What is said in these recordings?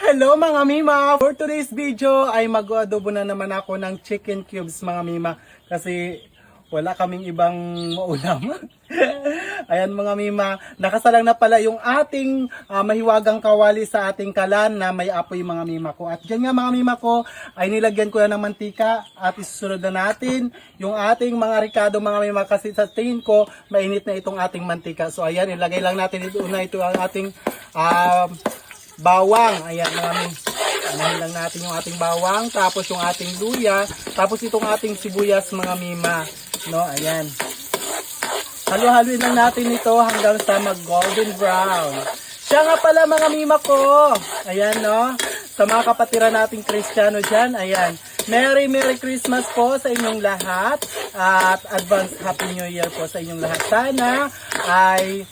Hello mga mima! For today's video ay mag-adobo na naman ako ng chicken cubes mga mima. Kasi wala kaming ibang maulam. Ayan mga mima, nakasalang na pala yung ating mahiwagang kawali sa ating kalan na may apoy mga mima ko. At dyan nga mga mima ko ay nilagyan ko na ng mantika at isusunod na natin yung ating mga ricado mga mima kasi sa tingin ko mainit na itong ating mantika. So ayan, ilagay lang natin ito ang ating bawang. Ayan mga mima. Anahin lang natin yung ating bawang, tapos yung ating luya, tapos itong ating sibuyas mga mima. No, ayan. Halo-haluin lang natin ito hanggang sa mag-golden brown. Siya nga pala mga mima ko. Ayan no. Sa mga kapatiran nating Kristiyano dyan, ayan. Merry Christmas po sa inyong lahat. At advance Happy New Year po sa inyong lahat. Sana ay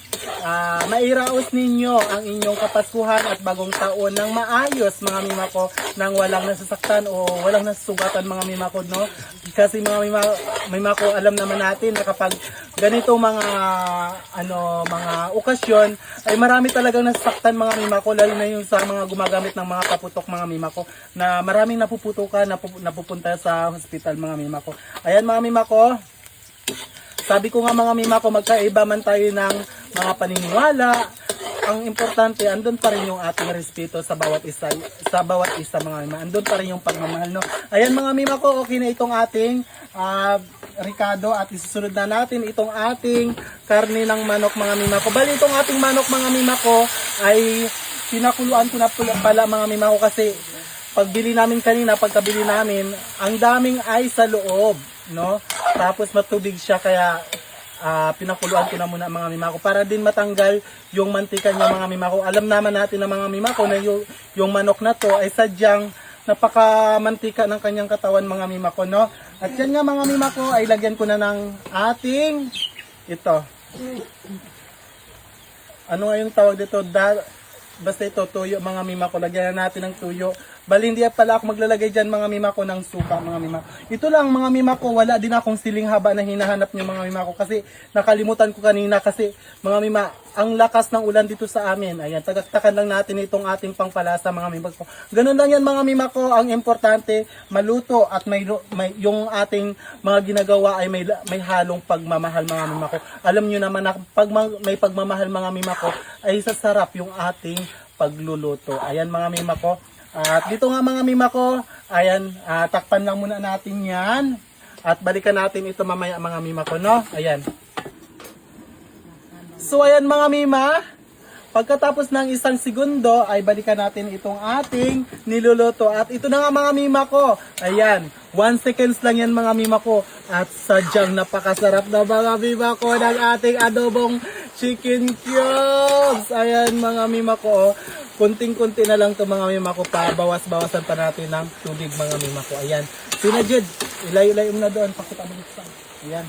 mairaos ninyo ang inyong kapaskuhan at bagong taon ng maayos mga mima ko, nang walang nasasaktan o walang nasasugatan mga mima ko, no? Kasi mga mima ko, alam naman natin na kapag ganito mga mga okasyon ay marami talagang nasasaktan mga mima ko, lalo na yung sa mga gumagamit ng mga kaputok mga mima ko, na maraming napuputukan, napupunta sa hospital mga mima ko. Ayan mga mima ko, sabi ko nga mga mima ko, magkaiba man tayo ng mga paniniwala, ang importante, andun pa rin yung ating respeto sa bawat isa mga mima. Andun pa rin yung pagmamahal, no? Ayan mga mima ko, okay na itong ating ricado at isusunod na natin itong ating karne ng manok mga mima ko. Bali itong ating manok mga mima ko ay pinakuluan ko na pala mga mima ko kasi pagkabili namin, ang daming ay sa loob, no? Tapos matubig siya kaya pinakuluan ko na muna mga mima ko para din matanggal yung mantika niya mga mima ko. Alam naman natin na mga mima ko na yung manok na to ay sadyang napakamantika ng kanyang katawan mga mima ko, no? At yan nga mga mima ko ay lagyan ko na ng ating ito. Ano nga yung tawag dito? Basta ito, tuyo mga mima ko. Lagyan na natin ng tuyo. Bali hindi pala ako maglalagay dyan mga mima ko ng suka mga mima. Ito lang mga mima ko, wala din akong siling haba na hinahanap niyo mga mima ko kasi nakalimutan ko kanina kasi mga mima, ang lakas ng ulan dito sa amin. Ayan, tagaktakan lang natin itong ating pangpalasa mga mima ko. Ganun lang yan mga mima ko, ang importante maluto at may yung ating mga ginagawa ay may halong pagmamahal mga mima ko. Alam niyo naman na pag may pagmamahal mga mima ko ay sasarap yung ating pagluluto. Ayan mga mima ko. At dito nga mga mima ko, ayan, takpan lang muna natin yan. At balikan natin ito mamaya mga mima ko, no? Ayan. So ayan mga mima, pagkatapos ng 1 segundo ay balikan natin itong ating niluluto. At ito na nga mga mima ko, ayan, 1 seconds lang yan mga mima ko. At sadyang napakasarap na mga mima ko ng ating adobong chicken cubes. Ayan mga mima ko, kunting-kunti na lang ito mga mima ko, pa bawas-bawasan pa natin ng tubig mga mima ko. Ayan. Sinadjud, ilay-ilay na doon. Pakita mo dito. Ayan.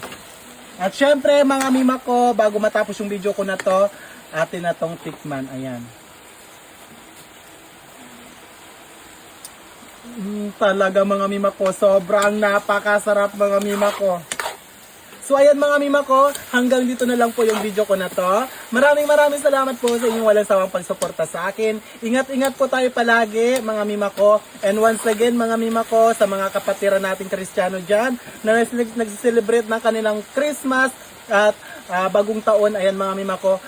At syempre mga mima ko, bago matapos yung video ko na to, atin na tong tikman. Ayan. Talaga mga mima ko, sobrang napakasarap mga mima ko. So ayan mga mima ko, hanggang dito na lang po yung video ko na to. Maraming salamat po sa inyong walang sawang pagsuporta sa akin. Ingat-ingat po tayo palagi mga mima ko. And once again mga mima ko, sa mga kapatiran nating Kristiyano dyan na nag-celebrate ng kanilang Christmas at bagong taon, ayan mga mima ko,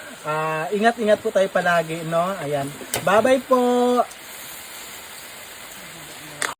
ingat-ingat po tayo palagi, no? Ayan. Bye-bye po!